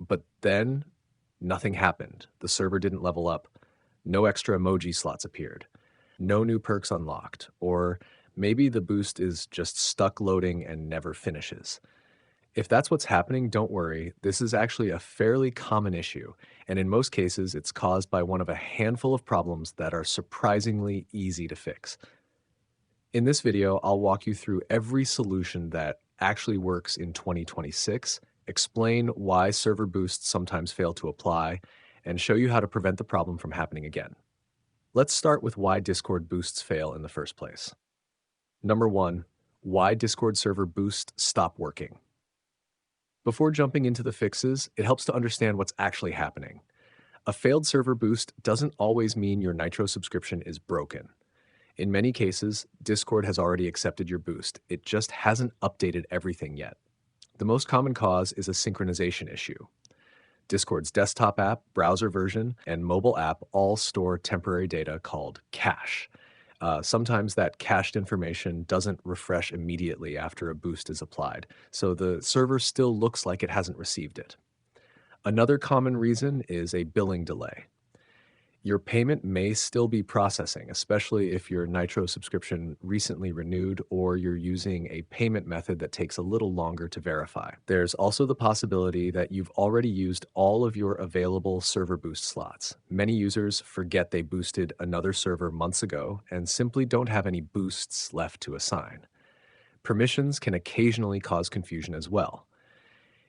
But then nothing happened. The server didn't level up. No extra emoji slots appeared. No new perks unlocked. Or maybe the boost is just stuck loading and never finishes. If that's what's happening, don't worry. This is actually a fairly common issue, and in most cases, it's caused by one of a handful of problems that are surprisingly easy to fix. In this video, I'll walk you through every solution that actually works in 2026, explain why server boosts sometimes fail to apply, and show you how to prevent the problem from happening again. Let's start with why Discord boosts fail in the first place. Number 1, why Discord server boosts stop working. Before jumping into the fixes, it helps to understand what's actually happening. A failed server boost doesn't always mean your Nitro subscription is broken. In many cases, Discord has already accepted your boost. It just hasn't updated everything yet. The most common cause is a synchronization issue. Discord's desktop app, browser version, and mobile app all store temporary data called cache. Sometimes that cached information doesn't refresh immediately after a boost is applied, so the server still looks like it hasn't received it. Another common reason is a billing delay. Your payment may still be processing, especially if your Nitro subscription recently renewed or you're using a payment method that takes a little longer to verify. There's also the possibility that you've already used all of your available server boost slots. Many users forget they boosted another server months ago and simply don't have any boosts left to assign. Permissions can occasionally cause confusion as well.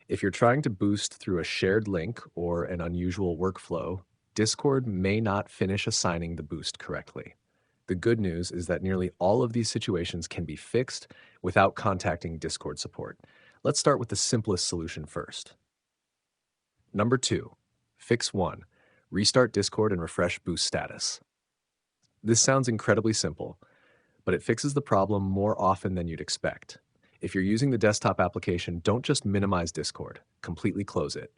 If you're trying to boost through a shared link or an unusual workflow, Discord may not finish assigning the boost correctly. The good news is that nearly all of these situations can be fixed without contacting Discord support. Let's start with the simplest solution first. Number 2, fix 1, restart Discord and refresh boost status. This sounds incredibly simple, but it fixes the problem more often than you'd expect. If you're using the desktop application, don't just minimize Discord, completely close it.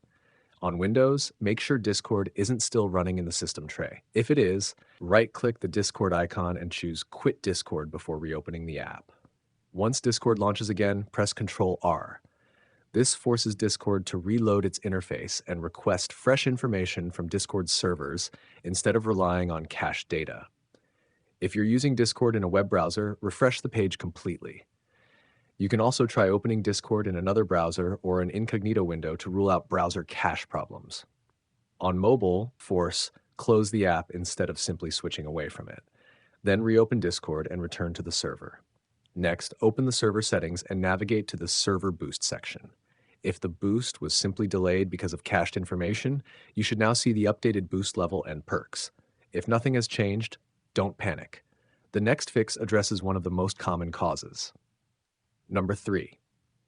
On Windows, make sure Discord isn't still running in the system tray. If it is, right-click the Discord icon and choose Quit Discord before reopening the app. Once Discord launches again, press Ctrl-R. This forces Discord to reload its interface and request fresh information from Discord's servers instead of relying on cached data. If you're using Discord in a web browser, refresh the page completely. You can also try opening Discord in another browser or an incognito window to rule out browser cache problems. On mobile, force close the app instead of simply switching away from it. Then reopen Discord and return to the server. Next, open the server settings and navigate to the server boost section. If the boost was simply delayed because of cached information, you should now see the updated boost level and perks. If nothing has changed, don't panic. The next fix addresses one of the most common causes. Number 3,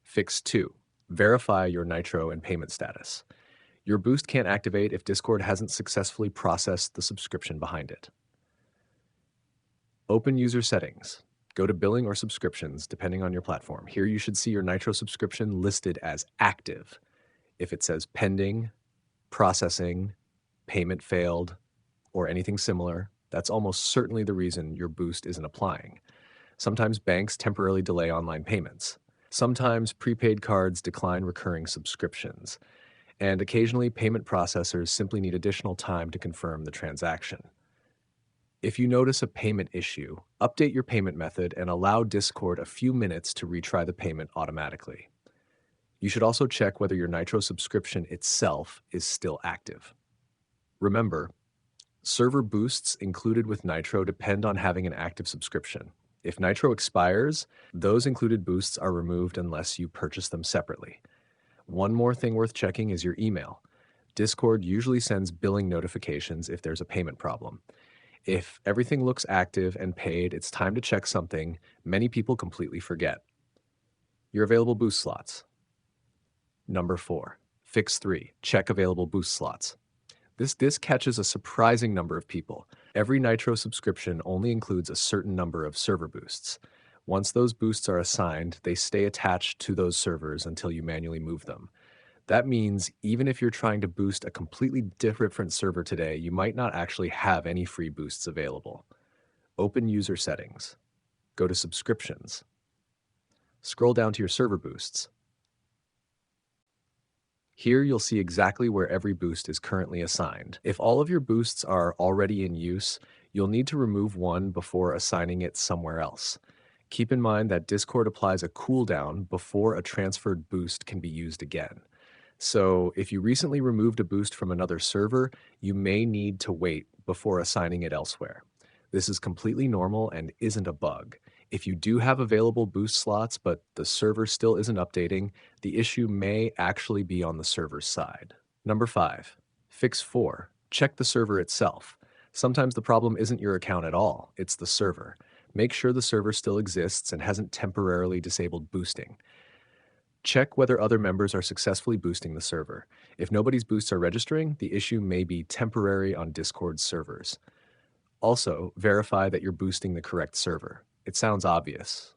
fix 2, verify your Nitro and payment status. Your boost can't activate if Discord hasn't successfully processed the subscription behind it. Open user settings. Go to billing or subscriptions, depending on your platform. Here you should see your Nitro subscription listed as active. If it says pending, processing, payment failed, or anything similar, that's almost certainly the reason your boost isn't applying. Sometimes banks temporarily delay online payments. Sometimes prepaid cards decline recurring subscriptions. And occasionally payment processors simply need additional time to confirm the transaction. If you notice a payment issue, update your payment method and allow Discord a few minutes to retry the payment automatically. You should also check whether your Nitro subscription itself is still active. Remember, server boosts included with Nitro depend on having an active subscription. If Nitro expires, those included boosts are removed unless you purchase them separately. One more thing worth checking is your email. Discord usually sends billing notifications if there's a payment problem. If everything looks active and paid, it's time to check something many people completely forget: your available boost slots. Number 4, fix 3, check available boost slots. This catches a surprising number of people. Every Nitro subscription only includes a certain number of server boosts. Once those boosts are assigned, they stay attached to those servers until you manually move them. That means even if you're trying to boost a completely different server today, you might not actually have any free boosts available. Open user settings. Go to subscriptions. Scroll down to your server boosts. Here you'll see exactly where every boost is currently assigned. If all of your boosts are already in use, you'll need to remove one before assigning it somewhere else. Keep in mind that Discord applies a cooldown before a transferred boost can be used again. So if you recently removed a boost from another server, you may need to wait before assigning it elsewhere. This is completely normal and isn't a bug. If you do have available boost slots, but the server still isn't updating, the issue may actually be on the server's side. Number 5. Fix 4. Check the server itself. Sometimes the problem isn't your account at all, it's the server. Make sure the server still exists and hasn't temporarily disabled boosting. Check whether other members are successfully boosting the server. If nobody's boosts are registering, the issue may be temporary on Discord servers. Also, verify that you're boosting the correct server. It sounds obvious,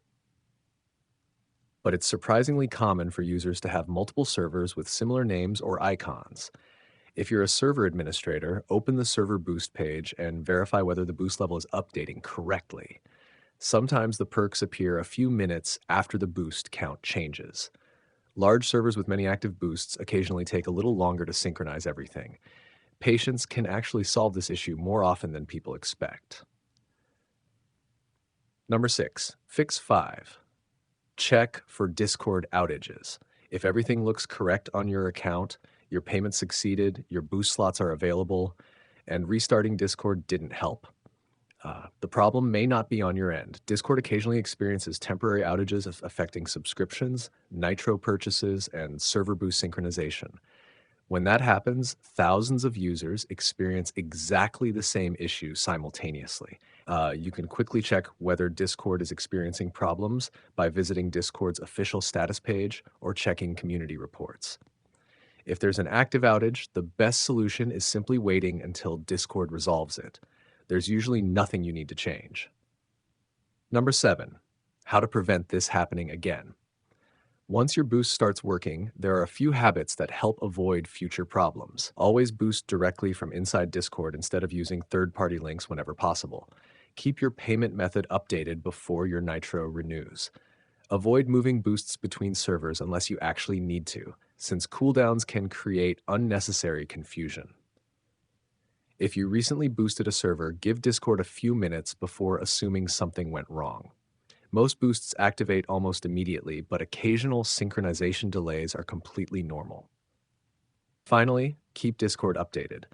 but it's surprisingly common for users to have multiple servers with similar names or icons. If you're a server administrator, open the server boost page and verify whether the boost level is updating correctly. Sometimes the perks appear a few minutes after the boost count changes. Large servers with many active boosts occasionally take a little longer to synchronize everything. Patience can actually solve this issue more often than people expect. Number 6. Fix 5. Check for Discord outages. If everything looks correct on your account, your payment succeeded, your boost slots are available, and restarting Discord didn't help, the problem may not be on your end. Discord occasionally experiences temporary outages affecting subscriptions, Nitro purchases, and server boost synchronization. When that happens, thousands of users experience exactly the same issue simultaneously. You can quickly check whether Discord is experiencing problems by visiting Discord's official status page or checking community reports. If there's an active outage, the best solution is simply waiting until Discord resolves it. There's usually nothing you need to change. Number 7. How to prevent this happening again. Once your boost starts working, there are a few habits that help avoid future problems. Always boost directly from inside Discord instead of using third-party links whenever possible. Keep your payment method updated before your Nitro renews. Avoid moving boosts between servers unless you actually need to, since cooldowns can create unnecessary confusion. If you recently boosted a server, give Discord a few minutes before assuming something went wrong. Most boosts activate almost immediately, but occasional synchronization delays are completely normal. Finally, keep Discord updated.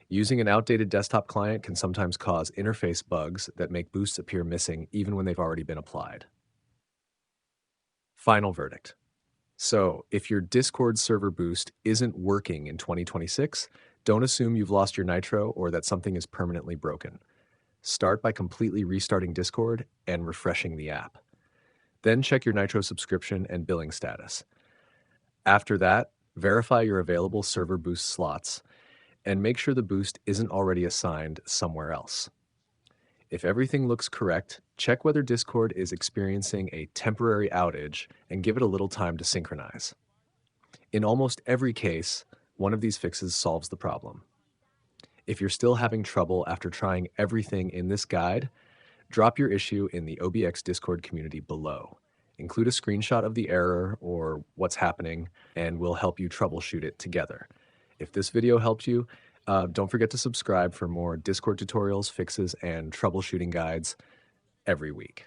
Using an outdated desktop client can sometimes cause interface bugs that make boosts appear missing even when they've already been applied. Final verdict. So, if your Discord server boost isn't working in 2026, don't assume you've lost your Nitro or that something is permanently broken. Start by completely restarting Discord and refreshing the app. Then check your Nitro subscription and billing status. After that, verify your available server boost slots and make sure the boost isn't already assigned somewhere else. If everything looks correct, check whether Discord is experiencing a temporary outage and give it a little time to synchronize. In almost every case, one of these fixes solves the problem. If you're still having trouble after trying everything in this guide, drop your issue in the OBX Discord community below. Include a screenshot of the error or what's happening, and we'll help you troubleshoot it together. If this video helped you, don't forget to subscribe for more Discord tutorials, fixes, and troubleshooting guides every week.